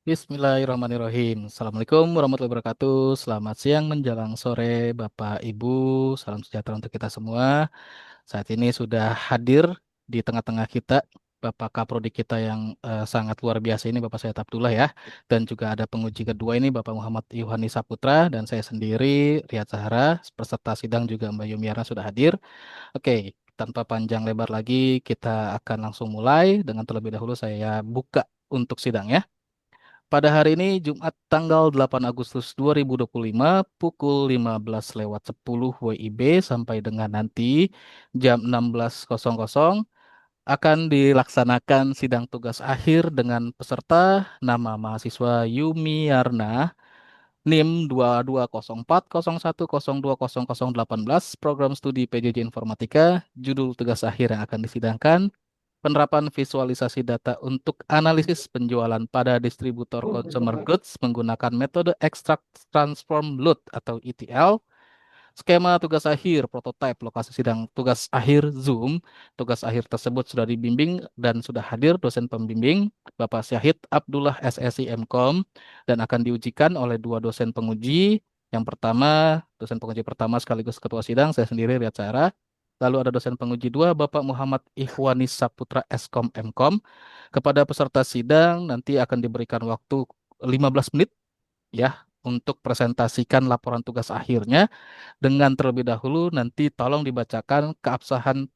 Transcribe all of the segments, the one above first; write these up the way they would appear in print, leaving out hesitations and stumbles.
Bismillahirrahmanirrahim. Assalamualaikum warahmatullahi wabarakatuh. Selamat siang menjelang sore, Bapak Ibu. Salam sejahtera untuk kita semua. Saat ini sudah hadir di tengah-tengah kita Bapak Kaprodi kita yang sangat luar biasa ini, Bapak Syed Abdullah ya. Dan juga ada penguji kedua ini, Bapak Muhammad Yuhani Saputra. Dan saya sendiri, Riyad Zahara. Peserta sidang juga Mbak Yumiara sudah hadir. Oke, tanpa panjang lebar lagi, kita akan langsung mulai. Dengan terlebih dahulu saya buka untuk sidang ya. Pada hari ini Jumat tanggal 8 Agustus 2025 pukul 15:10 WIB sampai dengan nanti jam 16.00 akan dilaksanakan sidang tugas akhir dengan peserta nama mahasiswa Yumi Yarna NIM 220401020018 Program Studi PJJ Informatika. Judul tugas akhir yang akan disidangkan penerapan visualisasi data untuk analisis penjualan pada distributor consumer goods menggunakan metode Extract Transform Load atau ETL. Skema tugas akhir, prototipe, lokasi sidang tugas akhir Zoom. Tugas akhir tersebut sudah dibimbing dan sudah hadir dosen pembimbing Bapak Syahid Abdullah SSI MKOM dan akan diujikan oleh dua dosen penguji. Yang pertama, dosen penguji pertama sekaligus ketua sidang, saya sendiri Riyad Syara. Lalu ada dosen penguji dua, Bapak Muhammad Ikhwanis Saputra Eskom Mkom. Kepada peserta sidang nanti akan diberikan waktu 15 menit ya untuk presentasikan laporan tugas akhirnya. Dengan terlebih dahulu nanti tolong dibacakan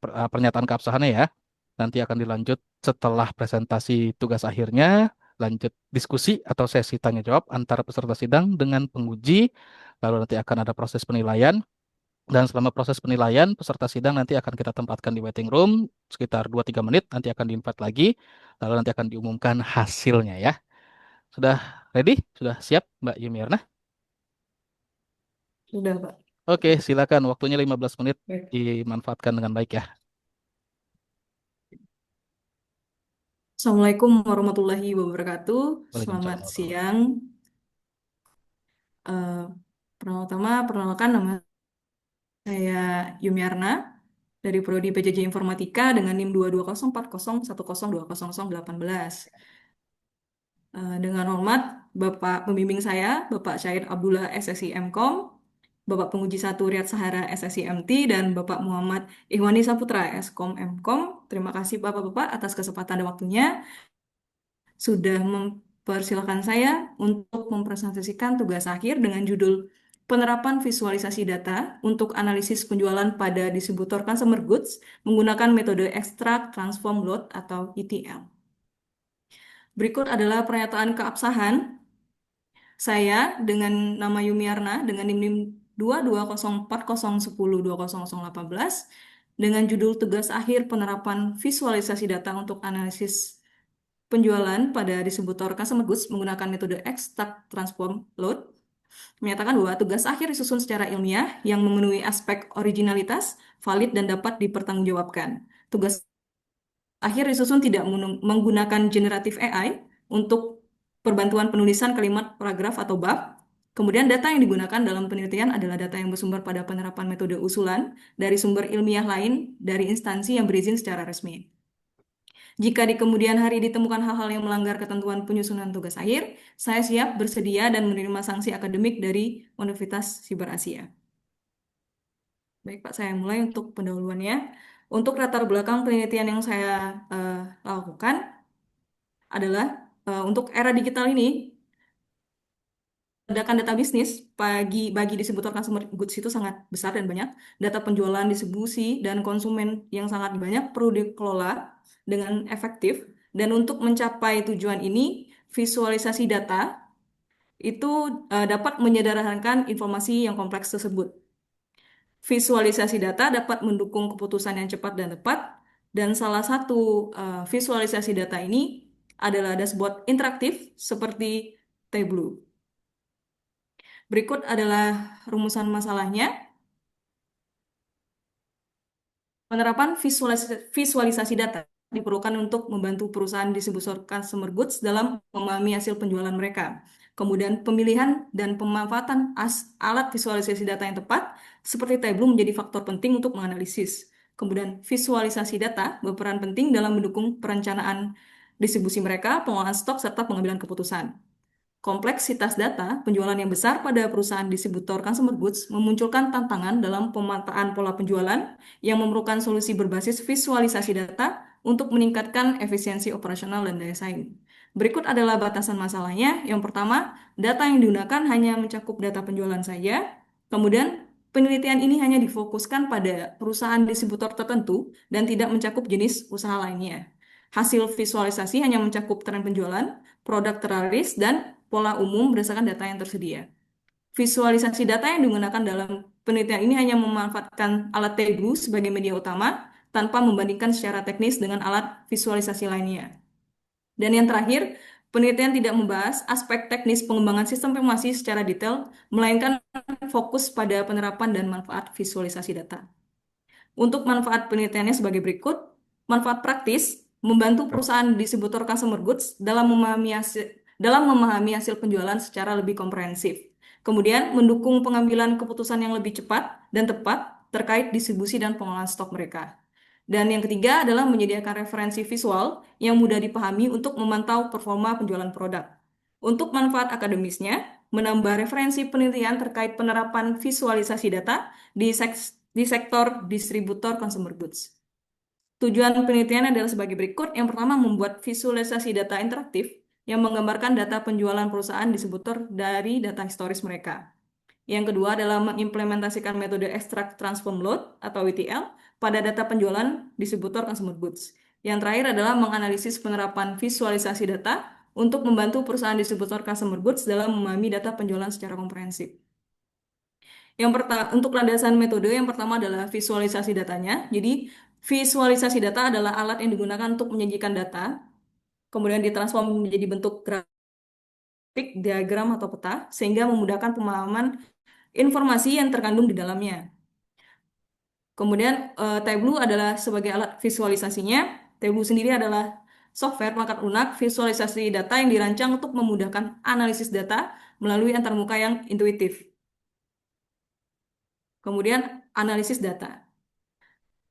pernyataan keabsahannya ya. Nanti akan dilanjut setelah presentasi tugas akhirnya, lanjut diskusi atau sesi tanya jawab antara peserta sidang dengan penguji. Lalu nanti akan ada proses penilaian. Dan selama proses penilaian, peserta sidang nanti akan kita tempatkan di waiting room sekitar 2-3 menit, nanti akan di-invite lagi, lalu nanti akan diumumkan hasilnya ya. Sudah ready? Sudah siap, Mbak Yumirna? Sudah, Pak. Oke, silakan. Waktunya 15 menit Baik. dimanfaatkan dengan baik ya. Assalamualaikum warahmatullahi wabarakatuh. Selamat Waalaikumsalam warahmatullahi siang. Eh, Pertama-tama, perkenalkan nama saya Yumiarna dari Prodi PJJ Informatika dengan NIM 220401020018. Dengan hormat, Bapak pembimbing saya, Bapak Syahid Abdullah SSI MKOM, Bapak Penguji 1 Riyad Sahara SSI MT, dan Bapak Muhammad Ikhwani Saputra Eskom MKOM. Terima kasih Bapak-Bapak atas kesempatan dan waktunya. Sudah mempersilahkan saya untuk mempresentasikan tugas akhir dengan judul Penerapan Visualisasi Data untuk Analisis Penjualan pada Distributor Consumer Goods menggunakan metode Extract Transform Load atau ETL. Berikut adalah pernyataan keabsahan saya dengan nama Yumiarna dengan NIM 220401020018 dengan judul tugas akhir penerapan visualisasi data untuk analisis penjualan pada distributor customer goods menggunakan metode Extract Transform Load menyatakan bahwa tugas akhir disusun secara ilmiah yang memenuhi aspek originalitas, valid, dan dapat dipertanggungjawabkan. Tugas akhir disusun tidak menggunakan generatif AI untuk perbantuan penulisan kalimat, paragraf, atau bab. Kemudian data yang digunakan dalam penelitian adalah data yang bersumber pada penerapan metode usulan dari sumber ilmiah lain dari instansi yang berizin secara resmi. Jika di kemudian hari ditemukan hal-hal yang melanggar ketentuan penyusunan tugas akhir, saya siap bersedia dan menerima sanksi akademik dari Universitas Siber Asia. Baik, Pak, saya mulai untuk pendahuluannya. Untuk latar belakang penelitian yang saya lakukan adalah untuk era digital ini, ledakan data bisnis bagi distributor consumer goods itu sangat besar dan banyak. Data penjualan, distribusi, dan konsumen yang sangat banyak perlu dikelola dengan efektif. Dan untuk mencapai tujuan ini, visualisasi data itu dapat menyederhanakan informasi yang kompleks tersebut. Visualisasi data dapat mendukung keputusan yang cepat dan tepat, dan salah satu visualisasi data ini adalah dashboard interaktif seperti Tableau. Berikut adalah rumusan masalahnya. Penerapan visualisasi data diperlukan untuk membantu perusahaan distributor consumer goods dalam memahami hasil penjualan mereka. Kemudian pemilihan dan pemanfaatan alat visualisasi data yang tepat seperti Tableau menjadi faktor penting untuk menganalisis. Kemudian visualisasi data berperan penting dalam mendukung perencanaan distribusi mereka, pengolahan stok, serta pengambilan keputusan. Kompleksitas data penjualan yang besar pada perusahaan distributor consumer goods memunculkan tantangan dalam pemetaan pola penjualan yang memerlukan solusi berbasis visualisasi data untuk meningkatkan efisiensi operasional dan daya saing. Berikut adalah batasan masalahnya. Yang pertama, data yang digunakan hanya mencakup data penjualan saja. Kemudian, penelitian ini hanya difokuskan pada perusahaan distributor tertentu dan tidak mencakup jenis usaha lainnya. Hasil visualisasi hanya mencakup tren penjualan, produk terlaris, dan pola umum berdasarkan data yang tersedia. Visualisasi data yang digunakan dalam penelitian ini hanya memanfaatkan alat Tableau sebagai media utama tanpa membandingkan secara teknis dengan alat visualisasi lainnya. Dan yang terakhir, penelitian tidak membahas aspek teknis pengembangan sistem informasi secara detail, melainkan fokus pada penerapan dan manfaat visualisasi data. Untuk manfaat penelitiannya sebagai berikut, manfaat praktis membantu perusahaan distributor consumer goods dalam memahami hasil penjualan secara lebih komprehensif. Kemudian, mendukung pengambilan keputusan yang lebih cepat dan tepat terkait distribusi dan pengolahan stok mereka. Dan yang ketiga adalah menyediakan referensi visual yang mudah dipahami untuk memantau performa penjualan produk. Untuk manfaat akademisnya, menambah referensi penelitian terkait penerapan visualisasi data di sektor distributor consumer goods. Tujuan penelitian adalah sebagai berikut. Yang pertama, membuat visualisasi data interaktif yang menggambarkan data penjualan perusahaan distributor dari data historis mereka. Yang kedua adalah mengimplementasikan metode Extract Transform Load atau ETL pada data penjualan distributor consumer goods. Yang terakhir adalah menganalisis penerapan visualisasi data untuk membantu perusahaan distributor consumer goods dalam memahami data penjualan secara komprehensif. Untuk landasan metode yang pertama adalah visualisasi datanya. Jadi visualisasi data adalah alat yang digunakan untuk menyajikan data, kemudian ditransform menjadi bentuk grafik, diagram atau peta, sehingga memudahkan pemahaman informasi yang terkandung di dalamnya. Kemudian Tableau adalah sebagai alat visualisasinya. Tableau sendiri adalah software perangkat lunak visualisasi data yang dirancang untuk memudahkan analisis data melalui antarmuka yang intuitif. Kemudian analisis data.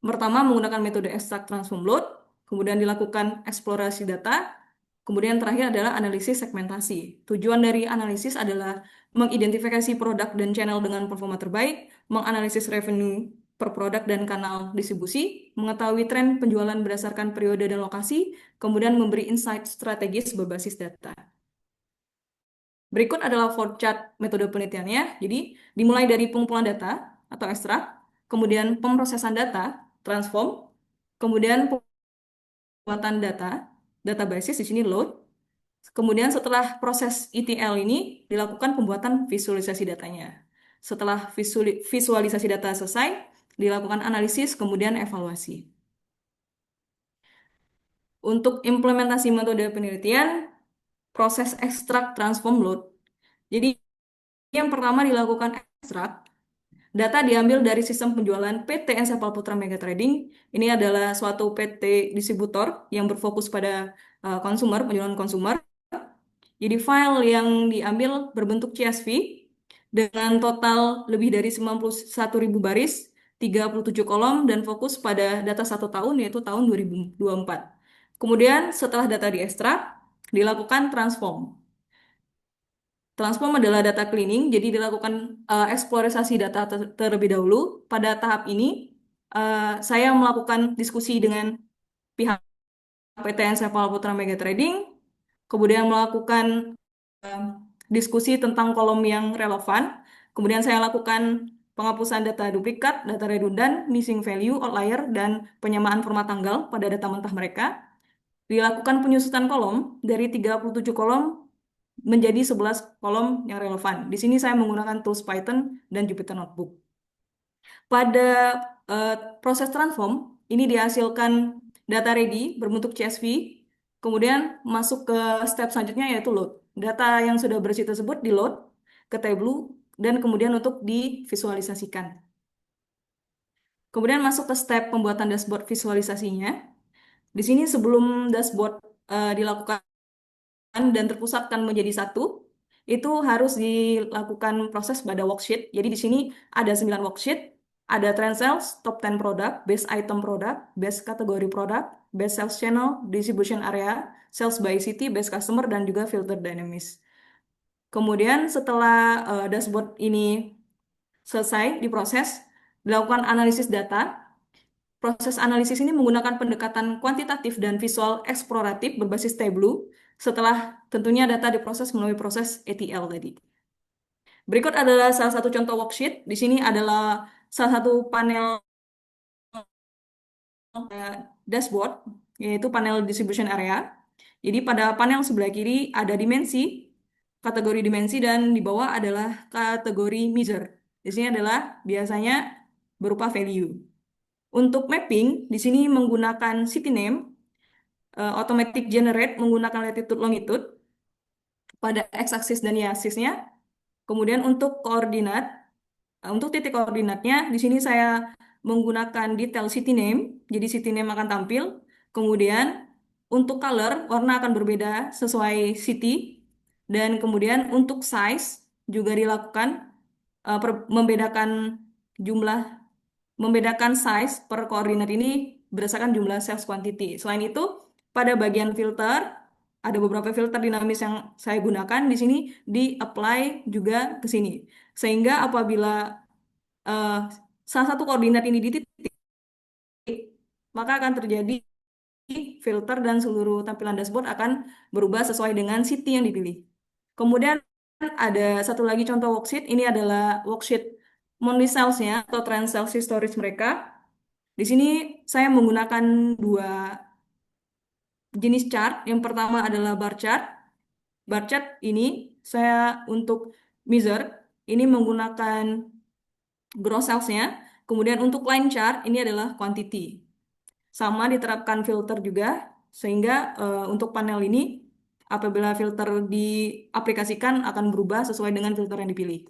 Pertama menggunakan metode extract transform load, kemudian dilakukan eksplorasi data, kemudian terakhir adalah analisis segmentasi. Tujuan dari analisis adalah mengidentifikasi produk dan channel dengan performa terbaik, menganalisis revenue per produk dan kanal distribusi, mengetahui tren penjualan berdasarkan periode dan lokasi, kemudian memberi insight strategis berbasis data. Berikut adalah flowchart metode penelitiannya. Jadi, dimulai dari pengumpulan data atau ekstrak, kemudian pemrosesan data, transform, kemudian pembuatan data, databases di sini load, kemudian setelah proses ETL ini dilakukan pembuatan visualisasi datanya. Setelah visualisasi data selesai, dilakukan analisis, kemudian evaluasi. Untuk implementasi metode penelitian, proses ekstrak transform load. Jadi yang pertama dilakukan ekstrak. Data diambil dari sistem penjualan PT Ensepal Putra Mega Trading. Ini adalah suatu PT distributor yang berfokus pada penjualan konsumer. Jadi file yang diambil berbentuk CSV dengan total lebih dari 91.000 baris, 37 kolom, dan fokus pada data 1 tahun, yaitu tahun 2024. Kemudian setelah data diekstrak, dilakukan transform. Transform adalah data cleaning, jadi dilakukan eksplorasi data terlebih dahulu. Pada tahap ini, saya melakukan diskusi dengan pihak PT Ensepal Putra Mega Trading, kemudian melakukan diskusi tentang kolom yang relevan, kemudian saya lakukan penghapusan data duplikat, data redundan, missing value, outlier, dan penyamaan format tanggal pada data mentah mereka. Dilakukan penyusutan kolom dari 37 kolom menjadi 11 kolom yang relevan. Di sini saya menggunakan tools Python dan Jupyter Notebook. Pada proses transform, ini dihasilkan data ready berbentuk CSV, kemudian masuk ke step selanjutnya yaitu load. Data yang sudah bersih tersebut di load ke Tableau dan kemudian untuk divisualisasikan. Kemudian masuk ke step pembuatan dashboard visualisasinya. Di sini sebelum dashboard dilakukan dan terpusatkan menjadi satu, itu harus dilakukan proses pada worksheet. Jadi di sini ada 9 worksheet, ada trend sales, top 10 produk, best item produk, best kategori produk, best sales channel, distribution area, sales by city, best customer, dan juga filter dynamics. Kemudian setelah dashboard ini selesai diproses, dilakukan analisis data. Proses analisis ini menggunakan pendekatan kuantitatif dan visual eksploratif berbasis Tableau setelah tentunya data diproses melalui proses ETL tadi. Berikut adalah salah satu contoh worksheet. Di sini adalah salah satu panel dashboard, yaitu panel distribution area. Jadi pada panel sebelah kiri ada dimensi, kategori dimensi, dan di bawah adalah kategori measure. Di sini adalah biasanya berupa value. Untuk mapping, di sini menggunakan city name, automatic generate menggunakan latitude longitude pada x-axis dan y-axisnya. Kemudian untuk koordinat, untuk titik koordinatnya, di sini saya menggunakan detail city name, jadi city name akan tampil. Kemudian untuk color, warna akan berbeda sesuai city. Dan kemudian untuk size juga dilakukan membedakan jumlah, membedakan size per koordinat ini berdasarkan jumlah cells quantity. Selain itu, pada bagian filter, ada beberapa filter dinamis yang saya gunakan di sini di-apply juga ke sini. Sehingga apabila eh, salah satu koordinat ini dititik, maka akan terjadi filter dan seluruh tampilan dashboard akan berubah sesuai dengan city yang dipilih. Kemudian ada satu lagi contoh worksheet. Ini adalah worksheet monthly sales-nya atau trend sales historis mereka. Di sini saya menggunakan dua jenis chart. Yang pertama adalah bar chart. Bar chart ini saya untuk measure ini menggunakan gross sales-nya. Kemudian untuk line chart ini adalah quantity. Sama diterapkan filter juga, sehingga untuk panel ini apabila filter diaplikasikan akan berubah sesuai dengan filter yang dipilih.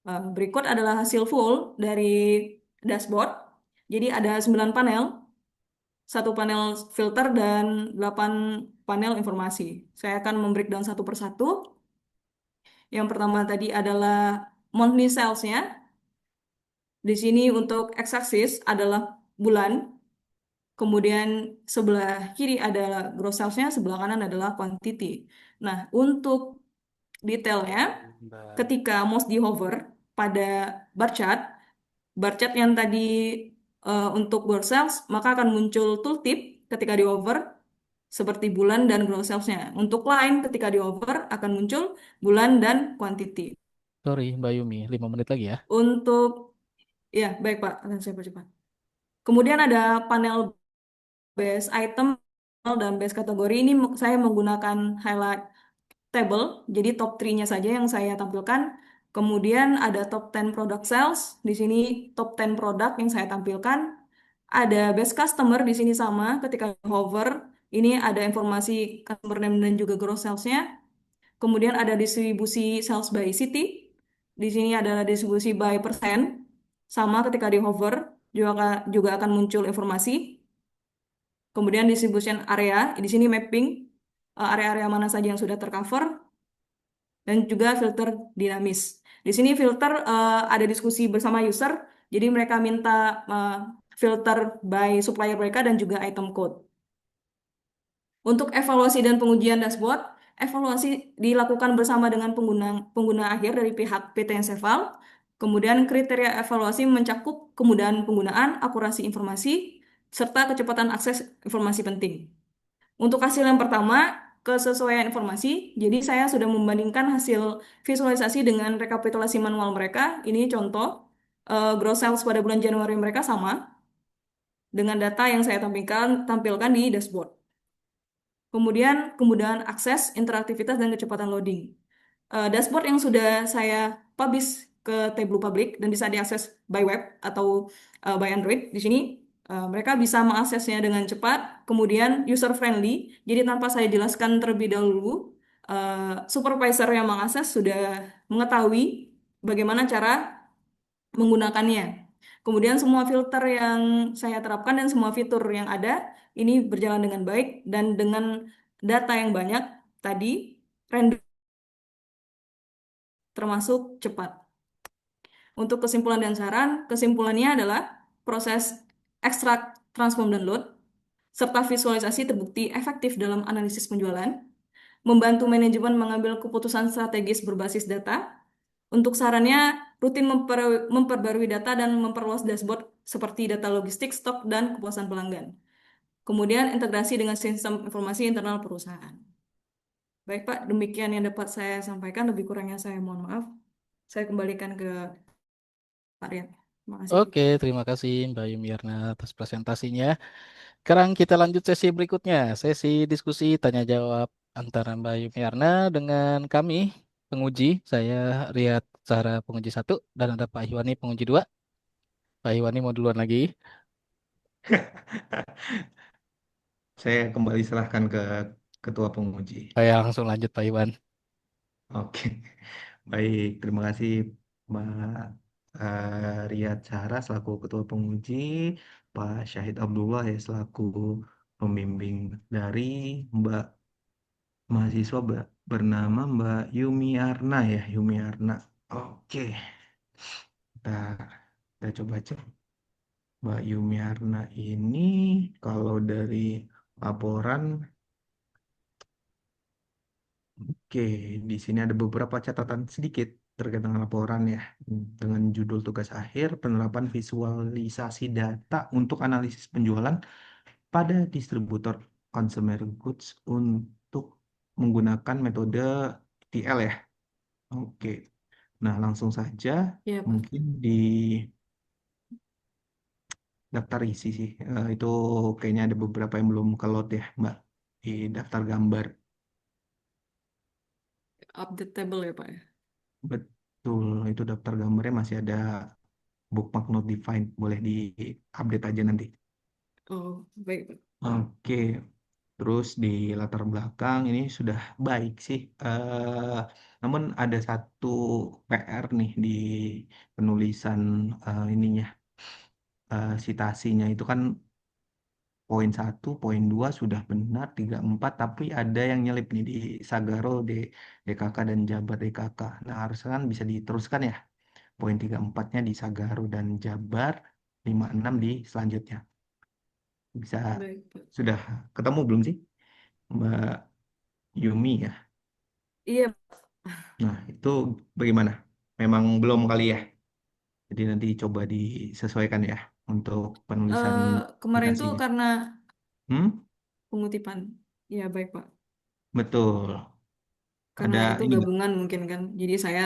Berikut adalah hasil full dari dashboard. Jadi ada 9 panel, satu panel filter dan 8 panel informasi. Saya akan membreakdown satu persatu. Yang pertama tadi adalah monthly sales-nya. Di sini untuk x-axis adalah bulan. Kemudian sebelah kiri adalah gross sales-nya, sebelah kanan adalah quantity. Nah, untuk detailnya, ketika mouse di hover pada bar chart yang tadi untuk gross sales, maka akan muncul tooltip ketika di hover seperti bulan dan gross sales-nya. Untuk line ketika di hover akan muncul bulan dan quantity. Sorry, Mbak Yumi, 5 menit lagi ya. Untuk, ya baik Pak, akan saya percepat. Kemudian ada panel base item dan base kategori ini saya menggunakan highlight table, jadi top 3-nya saja yang saya tampilkan. Kemudian ada top 10 product sales, di sini top 10 produk yang saya tampilkan. Ada base customer di sini sama ketika hover, ini ada informasi customer name dan juga gross sales-nya. Kemudian ada distribusi sales by city, di sini adalah distribusi by persen, sama ketika di hover juga akan muncul informasi. Kemudian distribution area, di sini mapping area-area mana saja yang sudah tercover dan juga filter dinamis. Di sini filter ada diskusi bersama user, jadi mereka minta filter by supplier mereka dan juga item code. Untuk evaluasi dan pengujian dashboard, evaluasi dilakukan bersama dengan pengguna pengguna akhir dari pihak PT Enseval. Kemudian kriteria evaluasi mencakup kemudahan penggunaan, akurasi informasi, serta kecepatan akses informasi penting. Untuk hasil yang pertama, kesesuaian informasi. Jadi saya sudah membandingkan hasil visualisasi dengan rekapitulasi manual mereka. Ini contoh gross sales pada bulan Januari mereka sama dengan data yang saya tampilkan di dashboard. Kemudian kemudahan akses, interaktivitas, dan kecepatan loading. Dashboard yang sudah saya publish ke Tableau Public dan bisa diakses by web atau by Android. Di sini mereka bisa mengaksesnya dengan cepat, kemudian user friendly. Jadi tanpa saya jelaskan terlebih dahulu, supervisor yang mengakses sudah mengetahui bagaimana cara menggunakannya. Kemudian semua filter yang saya terapkan dan semua fitur yang ada ini berjalan dengan baik dan dengan data yang banyak tadi render termasuk cepat. Untuk kesimpulan dan saran, kesimpulannya adalah proses ekstrak, transform, dan load serta visualisasi terbukti efektif dalam analisis penjualan. membantu manajemen mengambil keputusan strategis berbasis data. Untuk sarannya, rutin memperbarui data dan memperluas dashboard seperti data logistik, stok, dan kepuasan pelanggan. Kemudian integrasi dengan sistem informasi internal perusahaan. Baik Pak, demikian yang dapat saya sampaikan. Lebih kurangnya saya mohon maaf. Saya kembalikan ke Pak Rian. Terima kasih. Oke, terima kasih Mbak Yumiarna atas presentasinya. Sekarang kita lanjut sesi berikutnya, sesi diskusi tanya jawab antara Mbak Yumiarna dengan kami penguji. Saya Riyad Zahra penguji satu dan ada Pak Iwani penguji dua. Pak Iwani mau duluan lagi. Saya kembali serahkan ke ketua penguji. Saya langsung lanjut Pak Iwan. Oke, baik. Terima kasih Mbak Riyad Zahra selaku ketua penguji, Pak Syahid Abdullah ya selaku pembimbing dari Mbak mahasiswa bernama Mbak Yumi Arna ya, Yumi Arna. Oke, kita kita coba cek Mbak Yumi Arna ini kalau dari laporan. Oke, di sini ada beberapa catatan sedikit terkait dengan laporan ya, dengan judul tugas akhir penerapan visualisasi data untuk analisis penjualan pada distributor consumer goods untuk menggunakan metode ETL ya. Oke, nah langsung saja Iya Pak. mungkin di daftar isi sih. Itu kayaknya ada beberapa yang belum ke-load ya, Mbak, di daftar gambar. Update table ya Pak ya. Betul, itu daftar gambarnya masih ada bookmark not defined, boleh di-update aja nanti. Oh, baik Pak. Oke, terus di latar belakang ini sudah baik sih. Namun ada satu PR nih di penulisan ininya, citasinya itu kan poin satu, poin 2 sudah benar, 3, 4, tapi ada yang nyelip nih di Sagaro, di DKK dan Jabar DKK. Nah, harusnya kan bisa diteruskan ya. Poin 3, 4-nya di Sagaro dan Jabar, 5, 6 di selanjutnya. Bisa Baik Pak. sudah ketemu belum sih Mbak Yumi ya? Iya, Nah, itu bagaimana? Memang belum kali ya. Jadi nanti coba disesuaikan ya untuk penulisan kemarin tuh citasinya. karena Hmm? pengutipan. Iya, baik Pak. Betul. Karena Ada itu ini nggak? gabungan mungkin kan. Jadi saya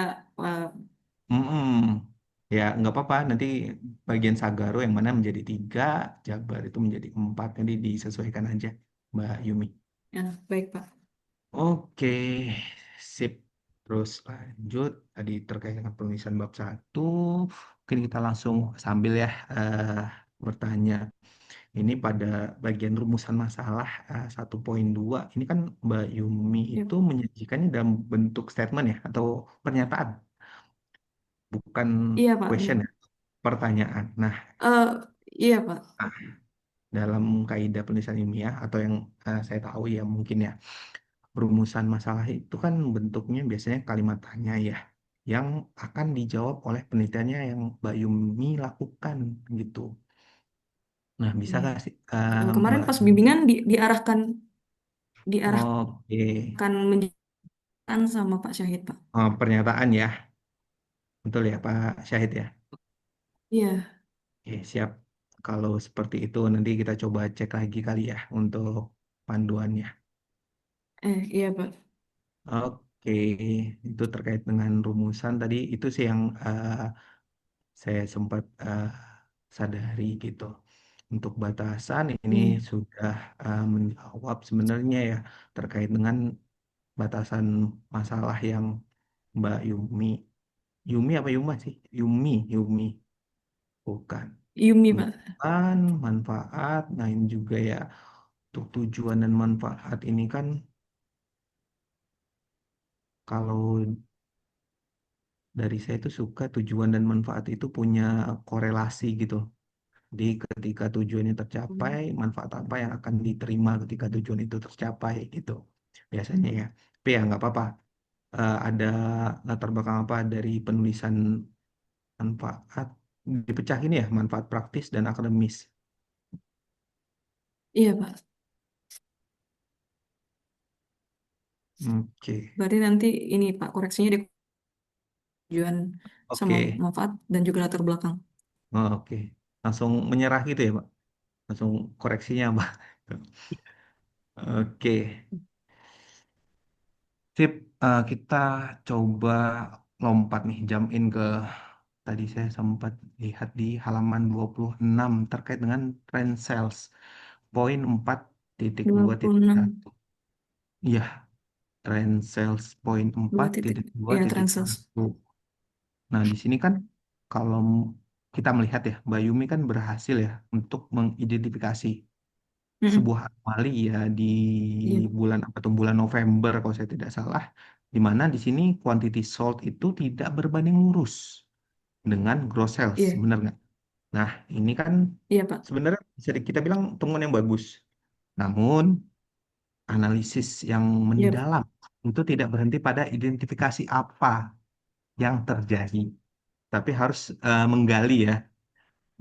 Mm-mm. Ya, nggak apa-apa. Nanti bagian Sagaro yang mana menjadi 3, Jabar itu menjadi 4. Jadi disesuaikan aja, Mbak Yumi. ya, baik Pak. Oke, sip. Terus lanjut. Tadi terkait dengan penulisan bab satu. Mungkin kita langsung sambil ya bertanya. Ini pada bagian rumusan masalah 1.2. Ini kan Mbak Yumi Iya, itu menyajikannya dalam bentuk statement ya, atau pernyataan, bukan iya Pak, question benar. ya, pertanyaan. Nah, Eh, iya Pak. dalam kaidah penulisan ilmiah atau yang saya tahu ya mungkin ya, rumusan masalah itu kan bentuknya biasanya kalimat tanya ya, yang akan dijawab oleh penelitiannya yang Mbak Yumi lakukan gitu. Nah, bisa Iya. nggak sih Kemarin Mbak pas Yumi? bimbingan diarahkan Oke, menjelaskan sama Pak Syahid Pak. Pernyataan ya, betul ya Pak Syahid ya. Iya. Oke, siap. Kalau seperti itu nanti kita coba cek lagi kali ya untuk panduannya. Iya Pak. Oke, itu terkait dengan rumusan tadi itu sih yang saya sempat sadari gitu. Untuk batasan ini Iya. sudah menjawab sebenarnya ya terkait dengan batasan masalah yang Mbak Yumi, Yumi apa Yuma sih? Yumi, bukan. Yumi Pak. Tujuan, manfaat, nah ini juga ya untuk tujuan dan manfaat ini kan kalau dari saya tuh suka tujuan dan manfaat itu punya korelasi gitu. Jadi ketika tujuannya tercapai, Hmm. manfaat apa yang akan diterima ketika tujuan itu tercapai gitu. Biasanya ya. Tapi ya nggak apa-apa. Ada latar belakang apa dari penulisan manfaat dipecahin ya, manfaat praktis dan akademis. Iya Pak. Oke, Berarti nanti ini Pak, koreksinya di tujuan sama oke, manfaat dan juga latar belakang. oh, oke. Langsung menyerah gitu ya, Pak? Langsung koreksinya, Pak. Oke, sip. Kita coba lompat nih, jump in ke tadi saya sempat lihat di halaman 26 terkait dengan trend sales. Poin 26 4.2.1. Iya, trend sales poin dua empat titik titik dua ya titik transos. satu. Nah, di sini kan kalau kita melihat ya, Mbak Yumi kan berhasil ya untuk mengidentifikasi Mm-mm. sebuah anomali ya di Iya, bulan apa tuh bulan November kalau saya tidak salah, di mana di sini quantity sold itu tidak berbanding lurus dengan gross sales, iya, benar nggak? Nah, ini kan iya Pak. sebenarnya bisa kita bilang temuan yang bagus. Namun analisis yang Iya Pak. mendalam itu tidak berhenti pada identifikasi apa yang terjadi, tapi harus menggali ya,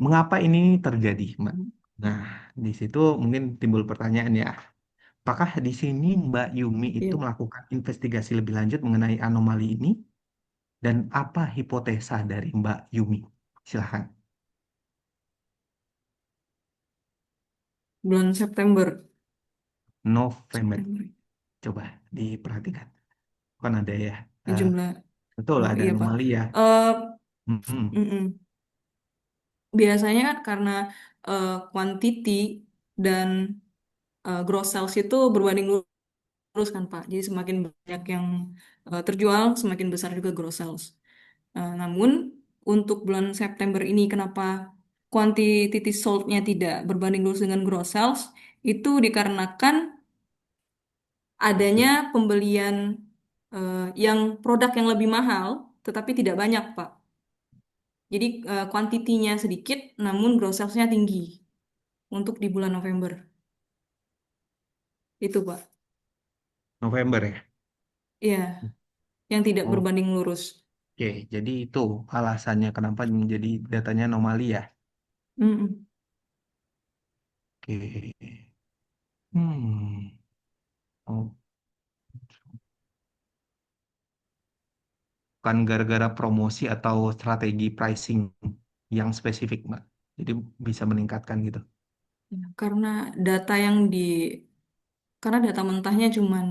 mengapa ini terjadi, Mbak. Nah, di situ mungkin timbul pertanyaan ya, apakah di sini Mbak Yumi itu Iya. melakukan investigasi lebih lanjut mengenai anomali ini, dan apa hipotesa dari Mbak Yumi? Silahkan. Bulan September. November, September. coba diperhatikan. Kan ada ya, Ini eh, jumlah. betul Oh ada iya Pak. anomali ya. Eh, Mm-mm. mm-mm. Biasanya kan karena quantity dan gross sales itu berbanding lurus kan Pak. Jadi semakin banyak yang terjual, semakin besar juga gross sales. Namun untuk bulan September ini kenapa quantity sold-nya tidak berbanding lurus dengan gross sales? Itu dikarenakan adanya pembelian yang produk yang lebih mahal, tetapi tidak banyak Pak. Jadi kuantitinya sedikit, namun gross sales-nya tinggi untuk di bulan November. Itu Pak. November ya. Iya, yang tidak berbanding lurus. Oke, jadi itu alasannya kenapa menjadi datanya anomali ya. Mm-mm. Oke. Hmm. Oh, bukan gara-gara promosi atau strategi pricing yang spesifik, Mbak. Jadi bisa meningkatkan gitu. Ya, data yang di karena data mentahnya cuman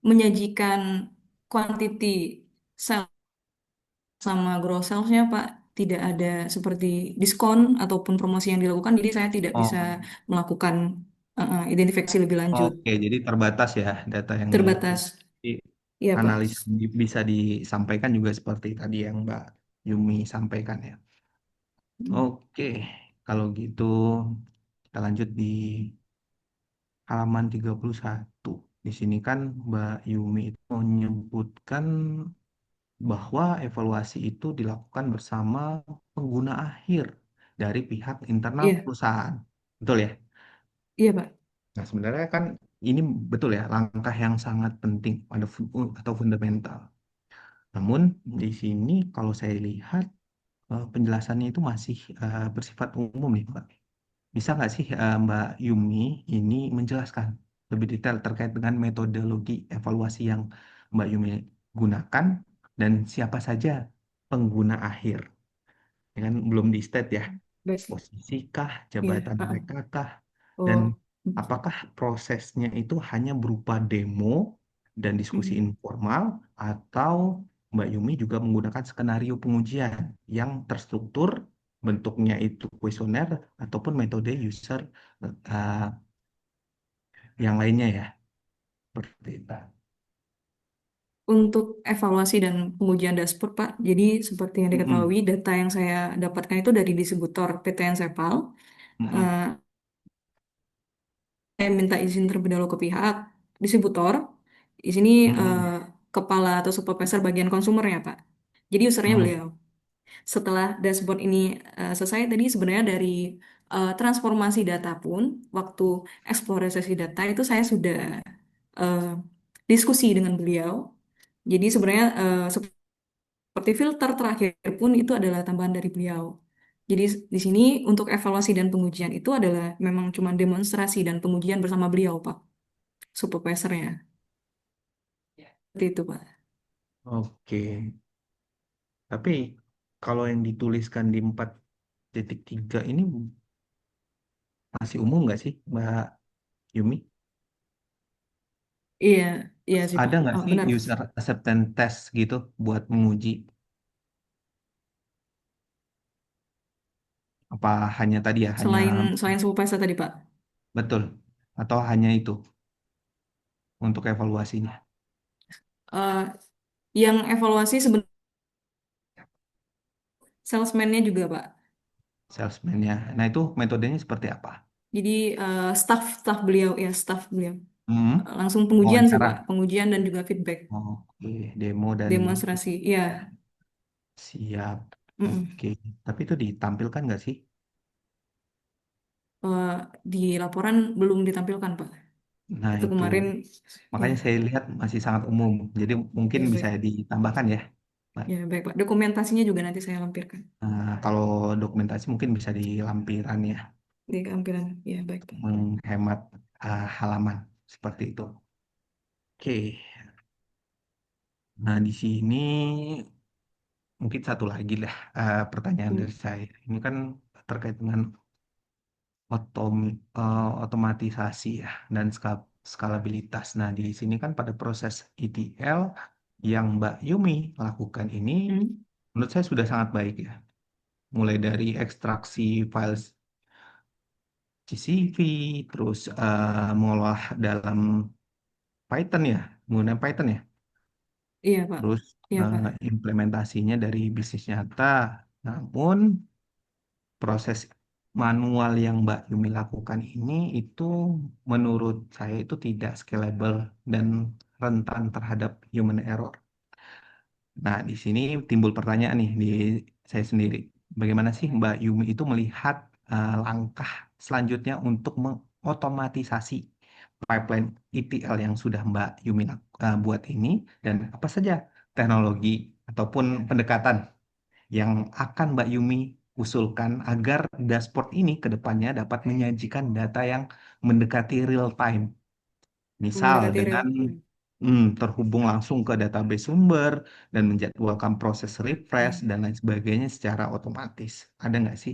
menyajikan quantity sales sama gross sales-nya Pak, tidak ada seperti diskon ataupun promosi yang dilakukan, jadi saya tidak bisa Oh, melakukan identifikasi lebih lanjut. oke. Jadi terbatas ya data yang dimiliki. Terbatas. Jadi Iya Pak. analisa bisa disampaikan juga seperti tadi yang Mbak Yumi sampaikan ya. Oke, kalau gitu kita lanjut di halaman 31. Di sini kan Mbak Yumi itu menyebutkan bahwa evaluasi itu dilakukan bersama pengguna akhir dari pihak internal Iya, perusahaan. Betul ya? iya Pak. Nah, sebenarnya kan ini betul ya, langkah yang sangat penting atau fundamental. Namun di sini kalau saya lihat penjelasannya itu masih bersifat umum nih, Mbak. Bisa nggak sih Mbak Yumi ini menjelaskan lebih detail terkait dengan metodologi evaluasi yang Mbak Yumi gunakan dan siapa saja pengguna akhir? Ya kan belum di state ya, Baik. posisi kah, Iya. jabatan mereka kah, dan Oh. apakah prosesnya itu hanya berupa demo dan diskusi Mm. informal, atau Mbak Yumi juga menggunakan skenario pengujian yang terstruktur, bentuknya itu kuesioner ataupun metode user uh, yang lainnya ya, seperti itu. Untuk evaluasi dan pengujian dashboard, Pak, jadi seperti yang Mm-mm, diketahui, data yang saya dapatkan itu dari distributor PTN Sepal. mm-mm, Eh, saya minta izin terlebih dahulu ke pihak distributor. Di sini eh, mm-mm, kepala atau supervisor bagian konsumernya, Pak. Jadi usernya mm-mm. beliau. Setelah dashboard ini selesai, tadi sebenarnya dari transformasi data pun, waktu eksplorasi data itu saya sudah eh, diskusi dengan beliau. Jadi sebenarnya seperti filter terakhir pun itu adalah tambahan dari beliau. Jadi di sini untuk evaluasi dan pengujian itu adalah memang cuma demonstrasi dan pengujian bersama beliau, Pak, supervisornya. itu, Pak. Oke. Tapi kalau yang dituliskan di 4.3 ini masih umum nggak sih, Mbak Yumi? Iya, iya sih, Pak. Ada nggak Oh, sih benar. user acceptance test gitu buat menguji? Apa hanya tadi ya, hanya Selain supervisor tadi, Pak. betul? Atau hanya itu untuk evaluasinya, Eh, yang evaluasi sebenarnya salesman-nya juga, Pak. salesman-nya? Nah itu metodenya seperti apa? Jadi staff beliau ya, staff beliau. Hmm, Langsung pengujian sih, Pak. wawancara. Pengujian dan juga feedback. Oke, demo dan Demonstrasi. Iya. siap. Mm-mm. Oke, tapi itu ditampilkan nggak sih? Eh, di laporan belum ditampilkan, Pak. Nah Itu itu, kemarin, ya, makanya saya lihat masih sangat umum. Jadi mungkin ya bisa baik. ditambahkan ya, Mbak. Ya baik, Pak. Dokumentasinya juga nanti saya lampirkan Nah, kalau dokumentasi mungkin bisa di lampiran ya, di keampiran. Ya baik, Pak. menghemat halaman seperti itu. Oke, nah di sini mungkin satu lagi lah pertanyaan Hmm. dari saya. Ini kan terkait dengan otomatisasi ya dan skalabilitas. Nah, di sini kan pada proses ETL yang Mbak Yumi lakukan ini Hmm. menurut saya sudah sangat baik ya. Mulai dari ekstraksi file CSV, terus mengolah dalam Python ya, menggunakan Python ya. Iya, Pak. Terus Iya, Pak. implementasinya dari bisnis nyata. Namun proses manual yang Mbak Yumi lakukan ini itu menurut saya itu tidak scalable dan rentan terhadap human error. Nah, di sini timbul pertanyaan nih di saya sendiri. Bagaimana sih Mbak Yumi itu melihat langkah selanjutnya untuk mengotomatisasi pipeline ETL yang sudah Mbak Yumi buat ini dan apa saja teknologi ataupun pendekatan yang akan Mbak Yumi usulkan agar dashboard ini ke depannya dapat menyajikan data yang mendekati real time. Misal Mendekati real dengan time. terhubung langsung ke database sumber dan menjadwalkan proses refresh Hmm. dan lain sebagainya secara otomatis. Ada nggak sih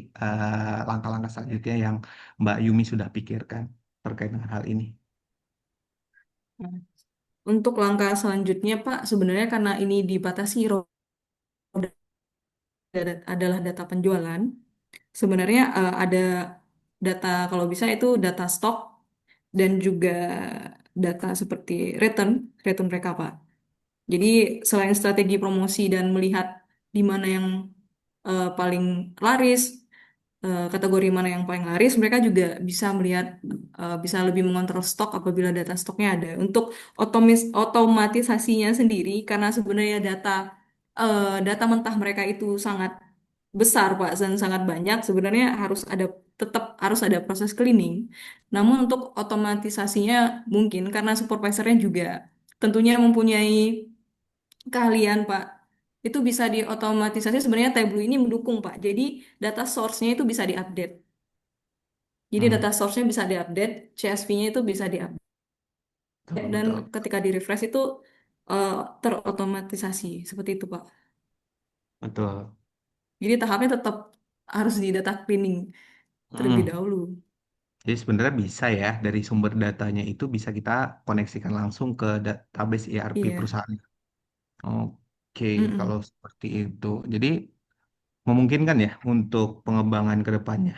langkah-langkah selanjutnya yang Mbak Yumi sudah pikirkan terkait dengan hal ini? Nah, untuk langkah selanjutnya, Pak, sebenarnya karena ini dibatasi adalah data penjualan, sebenarnya ada data, kalau bisa itu data stok dan juga data seperti return mereka, Pak. Jadi selain strategi promosi dan melihat di mana yang paling laris, kategori mana yang paling laris, mereka juga bisa melihat, bisa lebih mengontrol stok apabila data stoknya ada. Untuk otomatisasinya sendiri, karena sebenarnya data mentah mereka itu sangat besar, Pak, dan sangat banyak, sebenarnya tetap harus ada proses cleaning. Namun untuk otomatisasinya mungkin karena supervisornya juga tentunya mempunyai keahlian, Pak. Itu bisa diotomatisasi, sebenarnya Tableau ini mendukung, Pak. Jadi data source-nya itu bisa diupdate. Jadi Hmm, data source-nya bisa diupdate, CSV-nya itu bisa diupdate, betul, dan betul, ketika di-refresh itu eh, terotomatisasi. Seperti itu, Pak. betul. Jadi tahapnya tetap harus di data cleaning terlebih Hmm. dahulu. Jadi sebenarnya bisa ya dari sumber datanya itu bisa kita koneksikan langsung ke database ERP Iya. perusahaan. Oke, kalau Mm-mm. seperti itu. Jadi memungkinkan ya untuk pengembangan ke depannya.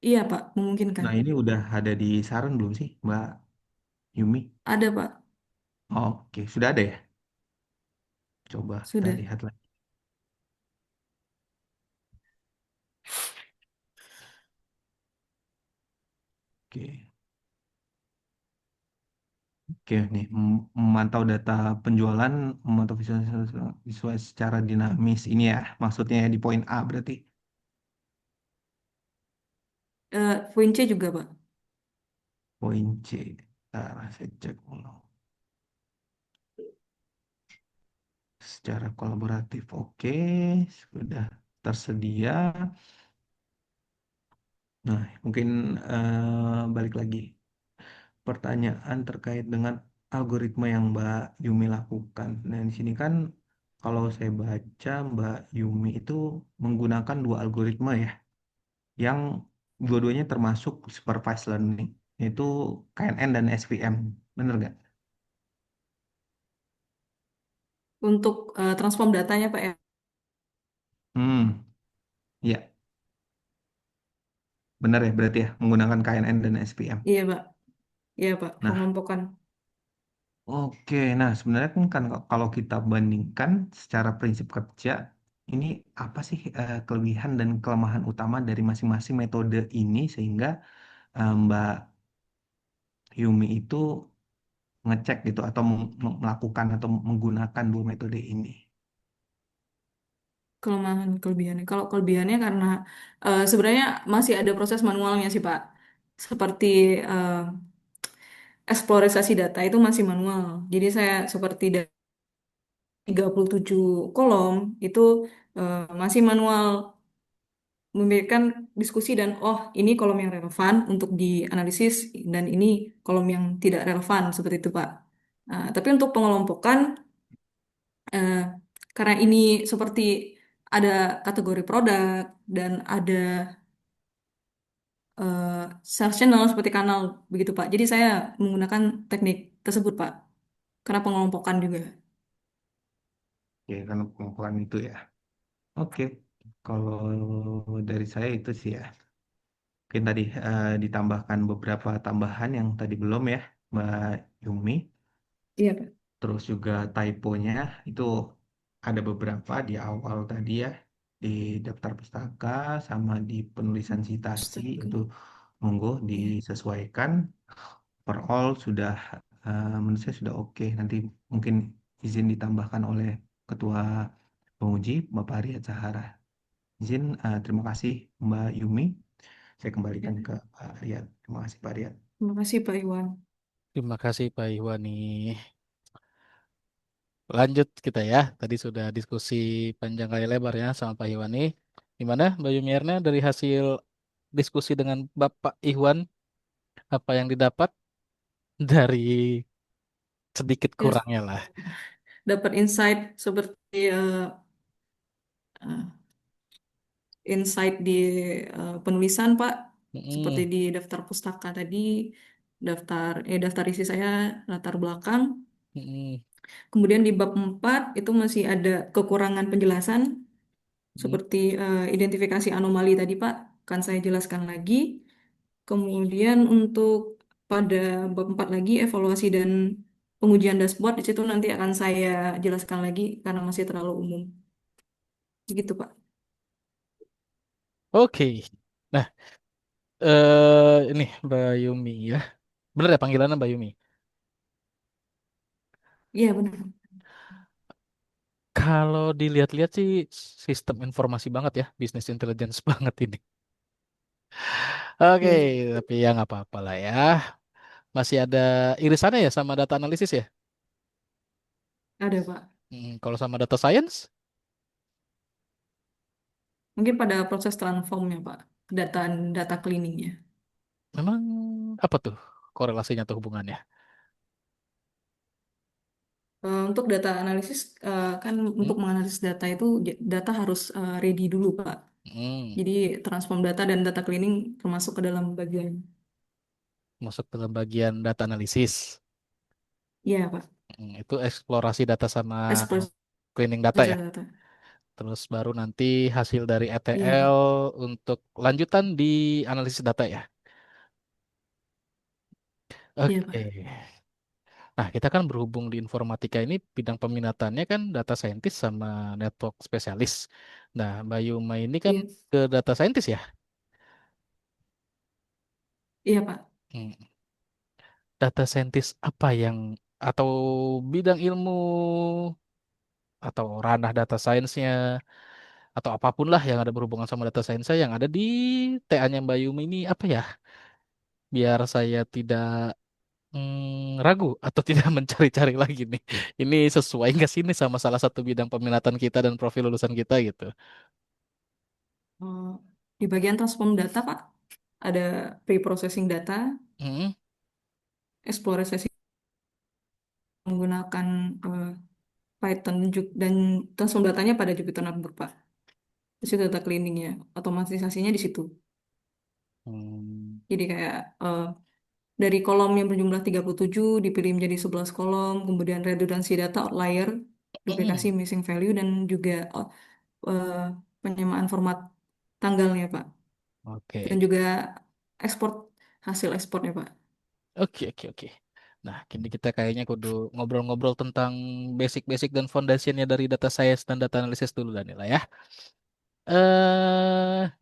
Iya, Pak, memungkinkan. Nah, ini udah ada di saran belum sih, Mbak Yumi? Ada, Pak. Oke, sudah ada ya? Coba kita Sudah. lihat lagi. Oke, oke nih, memantau data penjualan, memantau visual secara dinamis. Ini ya, maksudnya ya di poin A berarti. Poin C juga, Pak. Poin C. Nah, saya cek ulang. Secara kolaboratif, oke, sudah tersedia. Nah, mungkin balik lagi pertanyaan terkait dengan algoritma yang Mbak Yumi lakukan. Nah, di sini kan kalau saya baca Mbak Yumi itu menggunakan dua algoritma ya, yang dua-duanya termasuk supervised learning, yaitu KNN dan SVM. Bener nggak? Untuk transform datanya Pak ya. Hmm, ya, benar ya berarti ya menggunakan KNN dan SVM. Iya Pak, iya Pak, Nah, pengelompokan. oke. Nah, sebenarnya kan kalau kita bandingkan secara prinsip kerja, ini apa sih kelebihan dan kelemahan utama dari masing-masing metode ini sehingga Mbak Yumi itu ngecek gitu atau melakukan atau menggunakan dua metode ini. Kelemahan kelebihannya. Kalau kelebihannya karena sebenarnya masih ada proses manualnya sih Pak. Seperti eh, eksplorasi data itu masih manual. Jadi saya seperti 37 kolom itu masih manual memberikan diskusi dan oh ini kolom yang relevan untuk dianalisis dan ini kolom yang tidak relevan seperti itu Pak. Nah, tapi untuk pengelompokan eh, karena ini seperti ada kategori produk dan ada eh, sales channel seperti kanal begitu Pak. Jadi saya menggunakan teknik tersebut Pak karena pengelompokan juga. Ya, kan pengumpulan itu ya. Oke, kalau dari saya itu sih ya. Mungkin tadi ditambahkan beberapa tambahan yang tadi belum ya, Mbak Yumi. Iya Pak. Terus juga typonya itu ada beberapa di awal tadi ya, di daftar pustaka sama di penulisan citasi Astaga. itu monggo Iya. disesuaikan. Overall sudah menurut saya sudah oke. Nanti mungkin izin ditambahkan oleh Ketua Penguji Bapak Riyad Sahara. Izin, terima kasih Mbak Yumi. Saya kembalikan Ya. ke Pak Riyad. Terima kasih Pak Riyad. Terima kasih Pak Iwan. Terima kasih Pak Iwani. Lanjut kita ya. Tadi sudah diskusi panjang kali lebar ya sama Pak Iwani. Gimana Mbak Yumierna dari hasil diskusi dengan Bapak Iwan, apa yang didapat dari sedikit Ya, kurangnya lah. dapat insight seperti eh, insight di penulisan Pak, seperti Mm-mm, di daftar pustaka tadi, daftar isi saya latar belakang. mm-mm, Kemudian di bab 4 itu masih ada kekurangan penjelasan mm-mm. seperti identifikasi anomali tadi Pak, kan saya jelaskan lagi. Kemudian untuk pada bab 4 lagi evaluasi dan pengujian dashboard di situ nanti akan saya jelaskan lagi karena masih terlalu umum. Begitu Pak. Oke. Nah, ini Mbak Yumi ya. Bener ya panggilannya Mbak Yumi? Iya benar. Kalau dilihat-lihat sih sistem informasi banget ya, bisnis intelligence banget ini. Oke, Iya, tapi ya nggak apa-apa lah ya. Masih ada irisannya ya sama data analisis ya. ada Pak. Kalau sama data science, Mungkin pada proses transformnya Pak, data data cleaningnya. memang apa tuh korelasinya atau hubungannya? Untuk data analisis, kan Hmm? untuk menganalisis data itu data harus ready dulu Pak. Hmm, Jadi transform data dan data cleaning termasuk ke dalam bagian. masuk dalam bagian data analisis. Iya Pak, Itu eksplorasi data sama express cleaning data ya. data. Terus baru nanti hasil dari Iya Pak, ETL untuk lanjutan di analisis data ya. iya Oke. Pak. Nah, kita kan berhubung di informatika ini bidang peminatannya kan data scientist sama network spesialis. Nah, Mbak Yuma ini kan Iya, ke data scientist ya. iya Pak. Hmm. Data scientist apa yang atau bidang ilmu atau ranah data science-nya atau apapun lah yang ada berhubungan sama data science yang ada di TA-nya Mbak Yuma ini apa ya? Biar saya tidak ragu atau tidak mencari-cari lagi nih. Ini sesuai nggak sih ini sama salah satu bidang peminatan kita dan profil lulusan kita gitu. Eh, di bagian transform data Pak, ada pre-processing data, Hmm, eksplorasi menggunakan eh, Python dan transform datanya pada Jupyter Notebook, Pak. Di situ data cleaningnya, otomatisasinya di situ. Hmm, Jadi kayak dari kolom yang berjumlah 37 dipilih menjadi 11 kolom, kemudian redundancy data outlier, duplikasi mm, missing value, dan juga eh, penyamaan format tanggalnya, Pak. Dan oke. juga ekspor hasil ekspornya, Pak. Oke, oke, oke. Nah, kini kita kayaknya kudu ngobrol-ngobrol tentang basic-basic dan foundationnya dari data science dan data analysis dulu, Danila ya.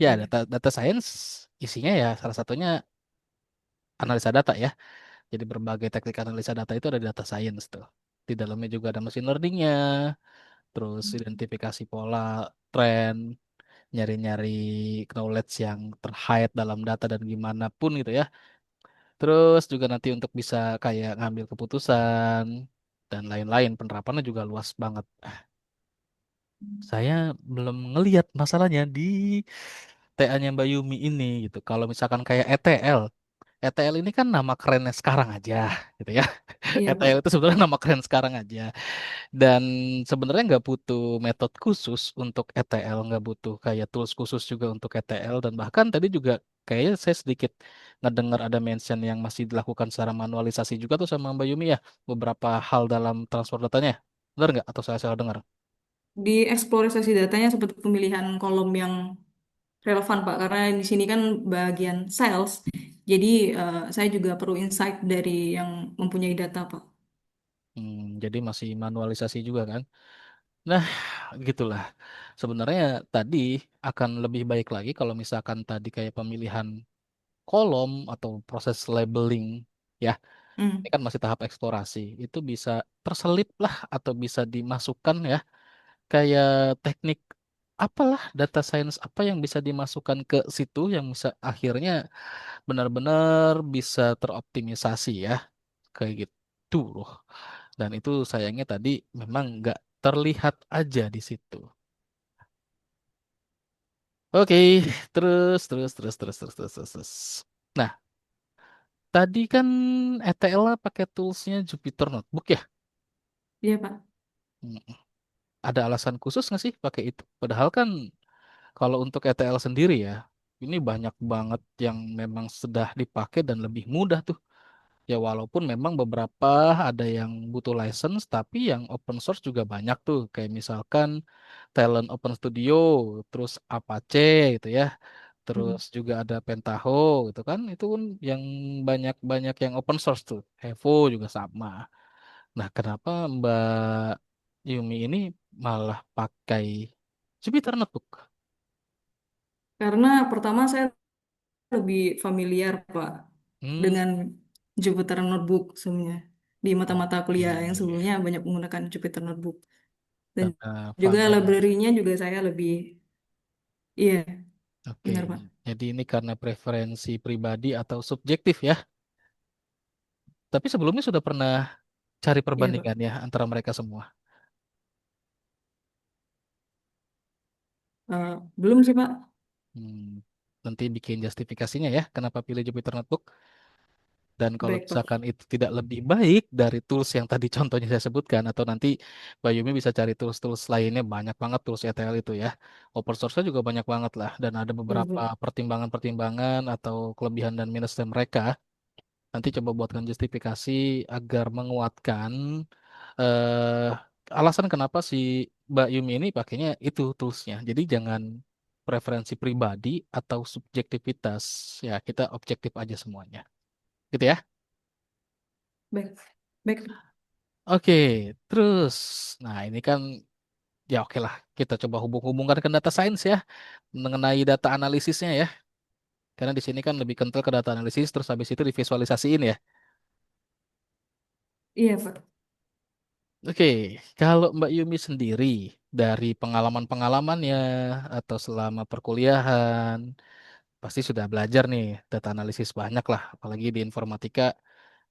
Ya, Iya. data data science isinya ya salah satunya analisa data ya. Jadi berbagai teknik analisa data itu ada di data science tuh. Di dalamnya juga ada machine learningnya, terus identifikasi pola, tren, nyari-nyari knowledge yang terhait dalam data dan gimana pun gitu ya. Terus juga nanti untuk bisa kayak ngambil keputusan dan lain-lain. Penerapannya juga luas banget. Saya belum ngelihat masalahnya di TA-nya Mbak Yumi ini gitu. Kalau misalkan kayak ETL, ETL ini kan nama kerennya sekarang aja gitu ya. Iya, ETL Pak. itu sebenarnya nama keren sekarang aja. Dan sebenarnya nggak butuh metode khusus untuk ETL, nggak butuh kayak tools khusus juga untuk ETL. Dan bahkan tadi juga kayaknya saya sedikit ngedengar ada mention yang masih dilakukan secara manualisasi juga tuh sama Mbak Yumi ya, beberapa hal dalam transfer datanya. Benar nggak? Atau saya salah dengar? Di eksplorasi datanya seperti pemilihan kolom yang relevan, Pak, karena di sini kan bagian sales. Jadi saya juga perlu insight dari yang mempunyai data, Pak. Jadi masih manualisasi juga kan? Nah, gitulah. Sebenarnya tadi akan lebih baik lagi kalau misalkan tadi kayak pemilihan kolom atau proses labeling ya. Ini Hmm. kan masih tahap eksplorasi. Itu bisa terselip lah atau bisa dimasukkan ya. Kayak teknik apalah data science apa yang bisa dimasukkan ke situ yang bisa akhirnya benar-benar bisa teroptimisasi ya. Kayak gitu loh. Dan itu sayangnya tadi memang nggak terlihat aja di situ. Oke, terus. Nah, tadi kan ETL pakai toolsnya Jupyter Notebook ya. Iya, Pak. Hmm, Ada alasan khusus nggak sih pakai itu? Padahal kan kalau untuk ETL sendiri ya, ini banyak banget yang memang sudah dipakai dan lebih mudah tuh. Ya walaupun memang beberapa ada yang butuh license, tapi yang open source juga banyak tuh. Kayak misalkan Talent Open Studio, terus Apache gitu ya. Hmm. Terus juga ada Pentaho gitu kan. Itu pun yang banyak-banyak yang open source tuh. Evo juga sama. Nah, kenapa Mbak Yumi ini malah pakai Jupyter Notebook? Karena pertama saya lebih familiar, Pak, Hmm, dengan Jupyter Notebook sebenarnya. Di mata-mata oke. kuliah yang sebelumnya banyak menggunakan Jupyter Notebook. Dan juga Familiar. library-nya juga saya lebih, iya, Oke. benar, Pak. Jadi ini karena preferensi pribadi atau subjektif ya. Tapi sebelumnya sudah pernah cari Iya, Pak. perbandingan ya antara mereka semua. Belum sih, Pak. Hmm, Nanti bikin justifikasinya ya, kenapa pilih Jupyter Notebook. Dan kalau Baik, Pak. misalkan itu tidak lebih baik dari tools yang tadi contohnya saya sebutkan, atau nanti Bayumi bisa cari tools-tools lainnya, banyak banget tools ETL itu ya. Open source-nya juga banyak banget lah, dan ada Iya, beberapa Pak. pertimbangan-pertimbangan atau kelebihan dan minusnya mereka. Nanti coba buatkan justifikasi agar menguatkan eh alasan kenapa si Mbak Yumi ini pakainya itu toolsnya. Jadi jangan preferensi pribadi atau subjektivitas. Ya, kita objektif aja semuanya. Gitu ya. Baik. Baik. Oke, terus. Nah, ini kan ya oke lah. Kita coba hubung-hubungkan ke data science ya. Mengenai data analisisnya ya. Karena di sini kan lebih kental ke data analisis, terus habis itu divisualisasiin ya. Iya, Pak. Oke, kalau Mbak Yumi sendiri dari pengalaman-pengalamannya atau selama perkuliahan, pasti sudah belajar nih data analisis banyak lah, apalagi di informatika.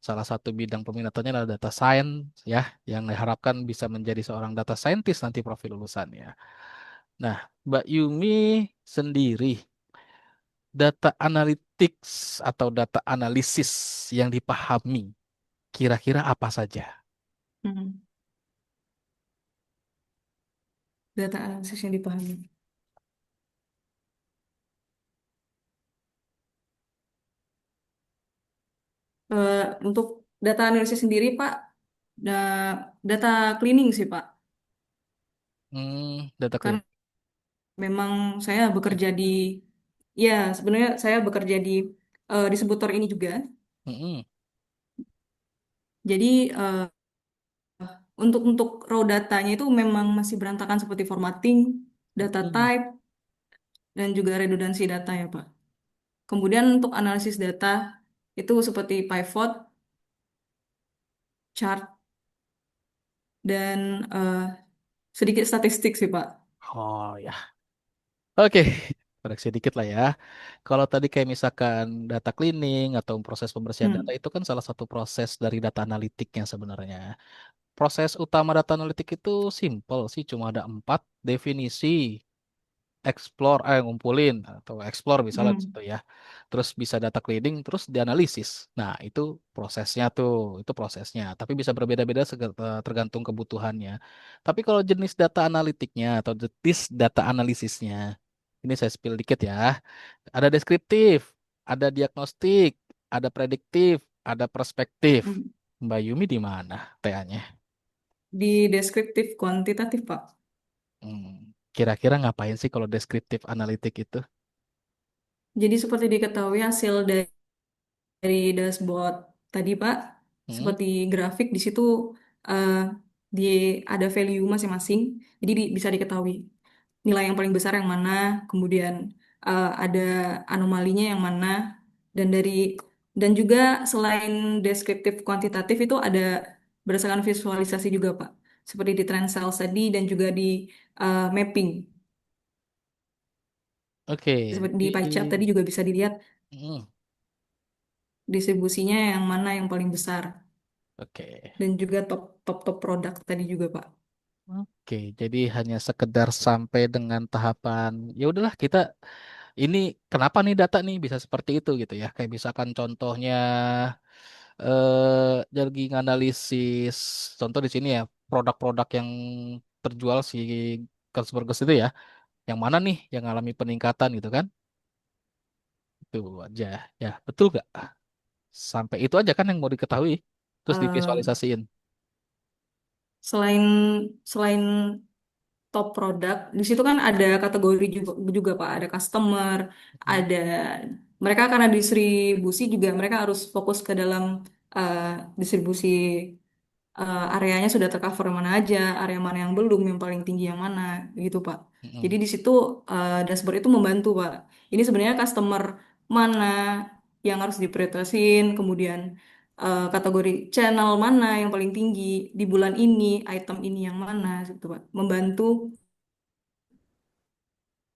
Salah satu bidang peminatannya adalah data science ya, yang diharapkan bisa menjadi seorang data scientist nanti profil lulusannya. Nah, Mbak Yumi sendiri, data analytics atau data analisis yang dipahami, kira-kira apa saja? Hmm. Data analisis yang dipahami. Untuk data analisis sendiri, Pak, data cleaning sih, Pak. Data Karena clean. memang saya bekerja di, ya sebenarnya saya bekerja di distributor ini juga. Mm-mm. Jadi untuk raw datanya itu memang masih berantakan seperti formatting, data Mm-mm. type, dan juga redundansi data ya, Pak. Kemudian untuk analisis data itu seperti pivot, chart, dan sedikit statistik sih, Pak. Oh ya, oke. Koreksi dikit lah ya. Kalau tadi kayak misalkan data cleaning atau proses pembersihan data Hmm. itu kan salah satu proses dari data analitiknya sebenarnya. Proses utama data analitik itu simple sih, cuma ada 4 definisi, explore, ngumpulin atau explore misalnya di Hmm. situ ya. Terus bisa data cleaning, terus dianalisis. Nah, itu prosesnya tuh, itu prosesnya. Tapi bisa berbeda-beda tergantung kebutuhannya. Tapi kalau jenis data analitiknya atau jenis data analisisnya, ini saya spill dikit ya. Ada deskriptif, ada diagnostik, ada prediktif, ada perspektif. Hmm. Mbak Yumi di mana TA-nya? Di deskriptif kuantitatif, Pak. Kira-kira ngapain sih kalau deskriptif analitik itu? Jadi seperti diketahui hasil dari dashboard tadi, Pak, Hmm, seperti grafik di situ eh, di ada value masing-masing. Jadi bisa diketahui nilai yang paling besar yang mana, kemudian ada anomalinya yang mana, dan dan juga selain deskriptif kuantitatif itu ada berdasarkan visualisasi juga, Pak. Seperti di trend sales tadi dan juga di mapping. oke, Seperti di di pie chart tadi juga bisa dilihat hmm, distribusinya yang mana yang paling besar oke. dan juga top produk tadi juga, Pak. Oke, jadi hanya sekedar sampai dengan tahapan ya udahlah kita ini kenapa nih data nih bisa seperti itu gitu ya. Kayak misalkan contohnya jadi nganalisis contoh di sini ya produk-produk yang terjual si consumer goods itu ya. Yang mana nih yang mengalami peningkatan gitu kan? Itu aja. Ya, betul gak? Sampai itu aja kan yang mau diketahui. Terus Eh, divisualisasiin. selain selain top produk, di situ kan ada kategori juga Pak, ada customer, Hmm, ada mereka karena distribusi juga mereka harus fokus ke dalam eh, distribusi areanya sudah tercover mana aja, area mana yang belum, yang paling tinggi yang mana, gitu Pak. Jadi mm-mm. di situ dashboard itu membantu Pak. Ini sebenarnya customer mana yang harus diprioritasin, kemudian kategori channel mana yang paling tinggi di bulan ini, item ini yang mana, gitu Pak. Membantu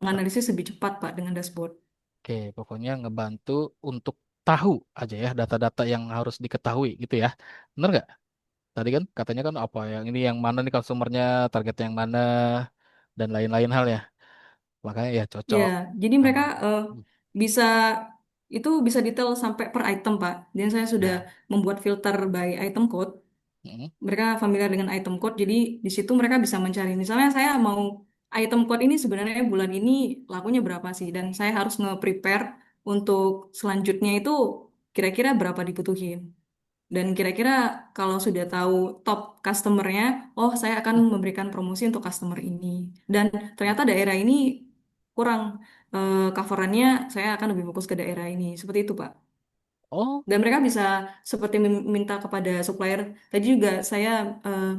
menganalisis lebih cepat Pak dengan dashboard. Oke, pokoknya ngebantu untuk tahu aja ya data-data yang harus diketahui gitu ya. Bener nggak? Tadi kan katanya kan apa yang ini yang mana nih konsumernya, target yang mana, dan lain-lain hal ya. Makanya ya Ya, cocok. jadi mereka Sama. bisa itu bisa detail sampai per item Pak. Dan saya sudah Ya. membuat filter by item code. Mm-mm. Mereka familiar dengan item code, jadi di situ mereka bisa mencari. Misalnya saya mau item code ini sebenarnya bulan ini lakunya berapa sih, dan saya harus nge-prepare untuk selanjutnya itu kira-kira berapa dibutuhin. Dan kira-kira kalau sudah tahu top customernya, oh saya akan memberikan promosi untuk customer ini. Dan ternyata daerah ini kurang coverannya, saya akan lebih fokus ke daerah ini. Seperti itu, Pak. Oh, Dan mereka bisa seperti meminta kepada supplier. Tadi juga saya eh,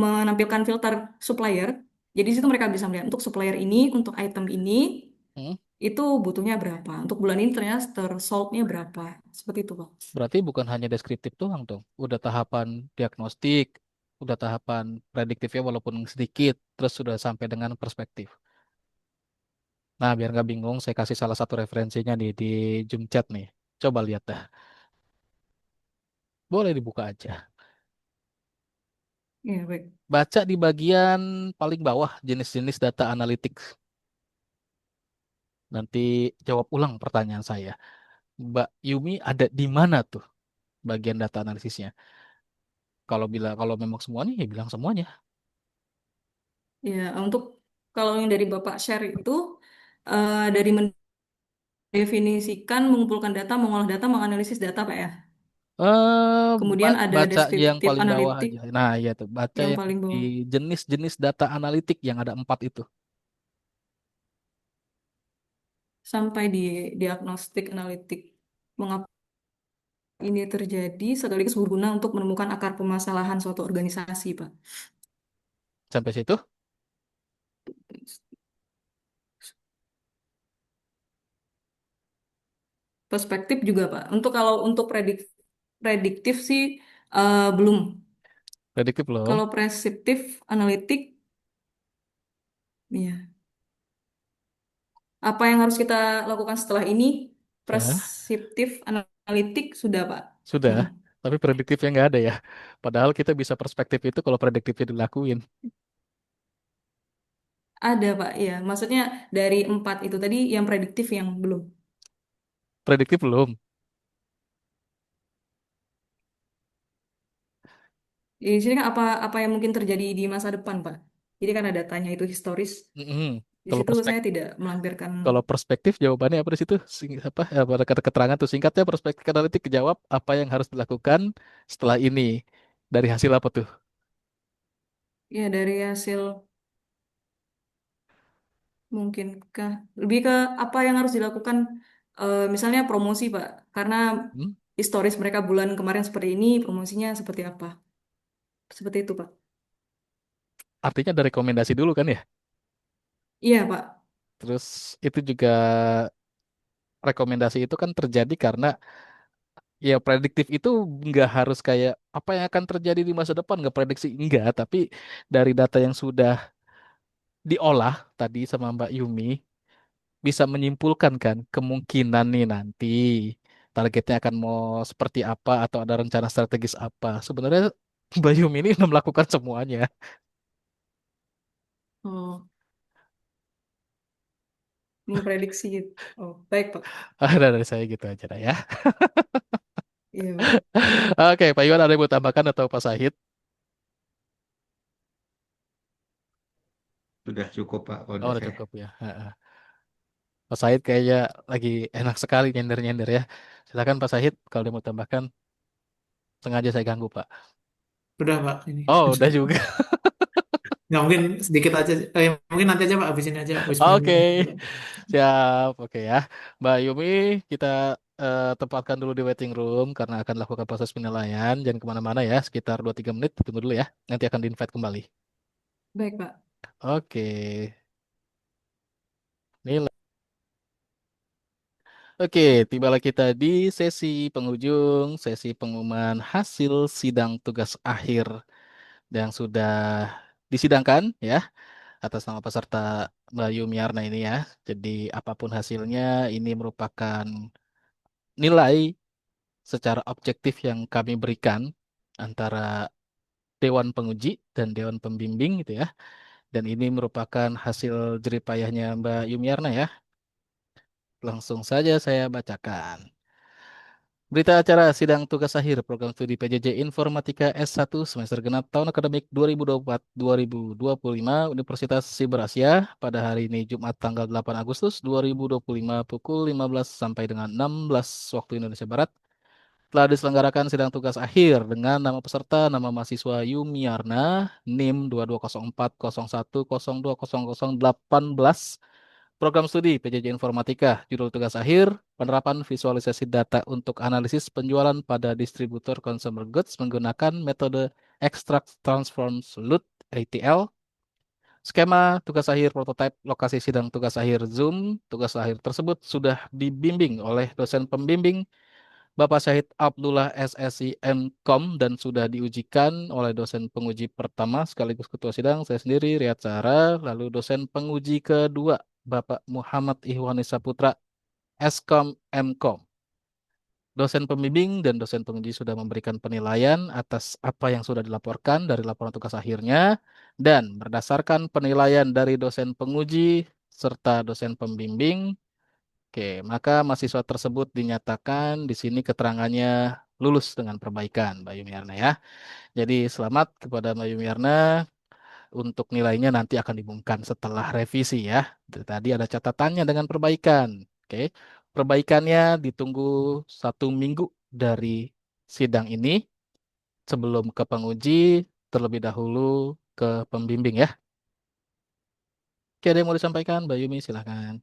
menampilkan filter supplier. Jadi di situ mereka bisa melihat untuk supplier ini, untuk item ini, mm. itu butuhnya berapa. Untuk bulan ini ternyata tersold-nya berapa. Seperti itu, Pak. Berarti bukan hanya deskriptif doang tuh. Udah tahapan diagnostik, udah tahapan prediktifnya walaupun sedikit, terus sudah sampai dengan perspektif. Nah, biar nggak bingung, saya kasih salah satu referensinya nih di Zoom chat nih. Coba lihat dah. Boleh dibuka aja. Ya, baik. Baca di bagian paling bawah jenis-jenis data analitik. Nanti jawab ulang pertanyaan saya. Mbak Yumi ada di mana tuh bagian data analisisnya? Kalau memang semuanya ya bilang semuanya. Ya, untuk kalau yang dari Bapak share itu dari mendefinisikan, mengumpulkan data, mengolah data, menganalisis data, Pak ya. Eh, Kemudian ada baca yang deskriptif paling bawah analitik aja. Nah, iya tuh, baca yang yang paling di bawah. jenis-jenis data analitik yang ada 4 itu. Sampai di diagnostik analitik. Mengapa ini terjadi sekaligus berguna untuk menemukan akar permasalahan suatu organisasi, Pak. Sampai situ. Perspektif juga, Pak. Untuk kalau untuk prediktif sih belum. Prediktif belum. Kalau preskriptif analitik, ya. Apa yang harus kita lakukan setelah ini? Ya, Preskriptif analitik sudah, Pak. sudah. Mm-mm. Tapi prediktifnya nggak ada ya. Padahal kita bisa perspektif itu kalau prediktifnya dilakuin. Ada, Pak. Ya, maksudnya dari 4 itu tadi yang prediktif yang belum. Prediktif belum. Di sini kan apa apa yang mungkin terjadi di masa depan, Pak. Jadi kan ada datanya itu historis. Mm-mm. Di Kalau situ saya tidak melampirkan. Kalau perspektif jawabannya apa di situ? Apa pada kata keterangan tuh singkatnya perspektif analitik kejawab apa yang harus dilakukan setelah ini dari hasil apa tuh? Ya, dari hasil mungkinkah lebih ke apa yang harus dilakukan, misalnya promosi, Pak. Karena Hmm? historis mereka bulan kemarin seperti ini, promosinya seperti apa? Seperti itu, Pak. Artinya ada rekomendasi dulu kan ya? Iya, Pak. Terus itu juga rekomendasi itu kan terjadi karena ya prediktif itu nggak harus kayak apa yang akan terjadi di masa depan nggak prediksi enggak, tapi dari data yang sudah diolah tadi sama Mbak Yumi bisa menyimpulkan kan kemungkinan nih nanti targetnya akan mau seperti apa atau ada rencana strategis apa. Sebenarnya Bayum ini udah melakukan semuanya. Oh, memprediksi gitu. Oh, baik, Pak. Ada dari saya gitu aja dah ya. Iya, Pak. Oke, Pak Iwan ada yang mau tambahkan atau Pak Sahid? Sudah cukup Pak kalau Oh, dari udah saya. cukup ya. Heeh. Pak Sahid kayaknya lagi enak sekali nyender-nyender ya. Silakan Pak Sahid kalau dia mau tambahkan. Sengaja saya ganggu, Pak. Sudah Pak, ini. Oh, udah juga. Nggak mungkin sedikit aja. Mungkin nanti aja Pak, habis ini aja, habis Oke, minum. siap. Oke ya. Mbak Yumi, kita tempatkan dulu di waiting room karena akan lakukan proses penilaian. Jangan kemana-mana ya, sekitar 2-3 menit. Tunggu dulu ya. Nanti akan di-invite kembali. Baik, Pak. Oke. Nilai. Oke, tibalah kita di sesi penghujung, sesi pengumuman hasil sidang tugas akhir yang sudah disidangkan ya atas nama peserta Mbak Yumiarna ini ya. Jadi apapun hasilnya, ini merupakan nilai secara objektif yang kami berikan antara Dewan Penguji dan Dewan Pembimbing gitu ya. Dan ini merupakan hasil jeripayahnya Mbak Yumiarna ya. Langsung saja saya bacakan. Berita acara sidang tugas akhir program studi PJJ Informatika S1 semester genap tahun akademik 2024-2025 Universitas Siber Asia pada hari ini Jumat tanggal 8 Agustus 2025 pukul 15 sampai dengan 16 waktu Indonesia Barat telah diselenggarakan sidang tugas akhir dengan nama peserta, nama mahasiswa Yumiarna, NIM 220401020018, Program Studi PJJ Informatika, judul tugas akhir, penerapan visualisasi data untuk analisis penjualan pada distributor consumer goods menggunakan metode Extract Transform Load ATL. Skema tugas akhir prototipe lokasi sidang tugas akhir Zoom. Tugas akhir tersebut sudah dibimbing oleh dosen pembimbing Bapak Syahid Abdullah SSI MKOM dan sudah diujikan oleh dosen penguji pertama sekaligus ketua sidang saya sendiri Riyad Zahra, lalu dosen penguji kedua Bapak Muhammad Ihwanisa Putra SKOM MKOM. Dosen pembimbing dan dosen penguji sudah memberikan penilaian atas apa yang sudah dilaporkan dari laporan tugas akhirnya dan berdasarkan penilaian dari dosen penguji serta dosen pembimbing. Oke, maka mahasiswa tersebut dinyatakan di sini keterangannya lulus dengan perbaikan, Mbak Yumiarna ya. Jadi selamat kepada Mbak Yumiarna. Untuk nilainya nanti akan diumumkan setelah revisi ya. Tadi ada catatannya dengan perbaikan. Oke, perbaikannya ditunggu 1 minggu dari sidang ini sebelum ke penguji, terlebih dahulu ke pembimbing ya. Oke, ada yang mau disampaikan, Mbak Yumi, silahkan.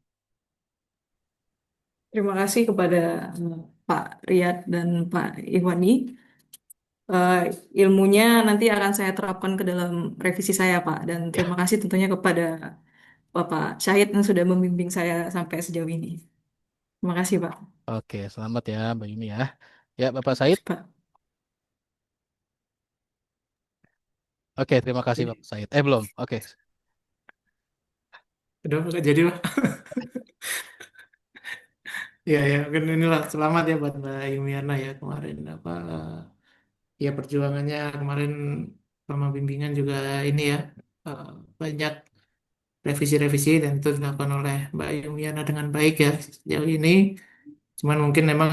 Terima kasih kepada Pak Riyad dan Pak Iwani. Eh, ilmunya nanti akan saya terapkan ke dalam revisi saya, Pak. Dan Ya, terima kasih tentunya kepada Bapak Syahid yang sudah membimbing saya sampai sejauh ini. Terima kasih, Pak. oke, selamat ya, Mbak Yumi ya. Ya, Bapak Said. Pak. Oke, terima kasih Bapak Said. Belum. Oke. Udah nggak jadi lah. Ya ya, mungkin inilah selamat ya buat Mbak Yumiana ya kemarin apa ya perjuangannya kemarin sama bimbingan juga ini ya eh, banyak revisi-revisi dan itu dilakukan oleh Mbak Yumiana dengan baik ya sejauh ini. Cuman mungkin memang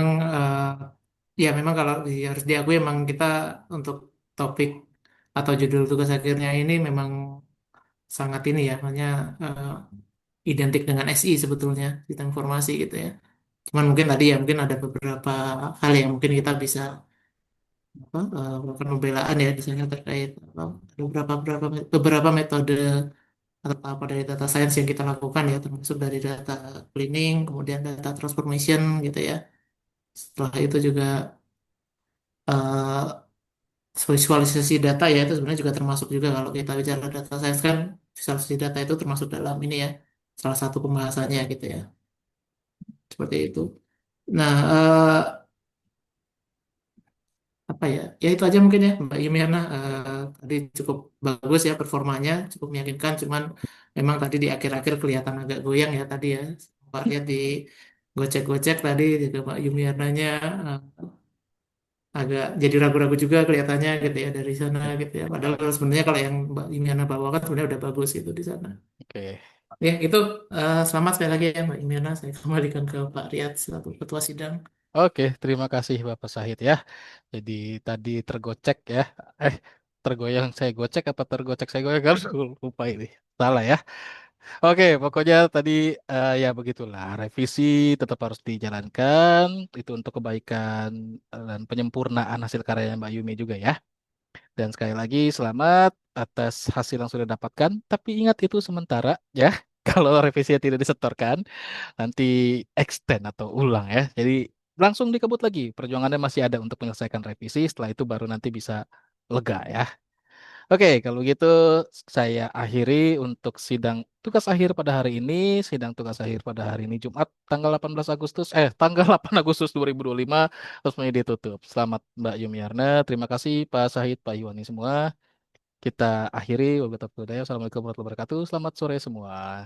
ya memang kalau harus diakui memang kita untuk topik atau judul tugas akhirnya ini memang sangat ini ya, makanya identik dengan SI sebetulnya sistem informasi gitu ya. Cuman mungkin tadi ya mungkin ada beberapa hal yang mungkin kita bisa melakukan pembelaan ya di sana terkait apa, ada beberapa metode atau apa dari data science yang kita lakukan ya termasuk dari data cleaning kemudian data transformation gitu ya. Setelah itu juga eh, visualisasi data ya itu sebenarnya juga termasuk juga kalau kita bicara data science kan visualisasi data itu termasuk dalam ini ya salah satu pembahasannya gitu ya seperti itu. Nah, apa ya? Ya itu aja mungkin ya Mbak Yumiana. Tadi cukup bagus ya performanya, cukup meyakinkan. Cuman memang tadi di akhir-akhir kelihatan agak goyang ya tadi ya. Pak lihat di gocek-gocek tadi juga Mbak Yumiananya agak jadi ragu-ragu juga kelihatannya gitu ya dari sana gitu ya. Padahal sebenarnya kalau yang Mbak Yumiana bawakan sebenarnya udah bagus itu di sana. Oke. Ya itu selamat sekali lagi ya Mbak Yumiana. Saya kembalikan ke Pak Riyad selaku Ketua Sidang. Oke, terima kasih Bapak Sahid ya. Jadi tadi tergocek ya. Eh, tergoyang saya gocek apa tergocek saya goyang? Kalau lupa ini. Salah ya. Oke, pokoknya tadi ya begitulah. Revisi tetap harus dijalankan. Itu untuk kebaikan dan penyempurnaan hasil karyanya Mbak Yumi juga ya. Dan sekali lagi selamat atas hasil yang sudah dapatkan. Tapi ingat itu sementara ya. Kalau revisinya tidak disetorkan, nanti extend atau ulang ya. Jadi langsung dikebut lagi. Perjuangannya masih ada untuk menyelesaikan revisi. Setelah itu baru nanti bisa lega ya. Oke, kalau gitu saya akhiri untuk sidang tugas akhir pada hari ini. Sidang tugas akhir pada hari ini Jumat tanggal 18 Agustus, tanggal 8 Agustus 2025 resmi ditutup. Selamat Mbak Yumiarna. Terima kasih Pak Sahid, Pak Iwani semua. Kita akhiri. Wabillahi taufiq wal hidayah. Assalamualaikum warahmatullahi wabarakatuh. Selamat sore semua.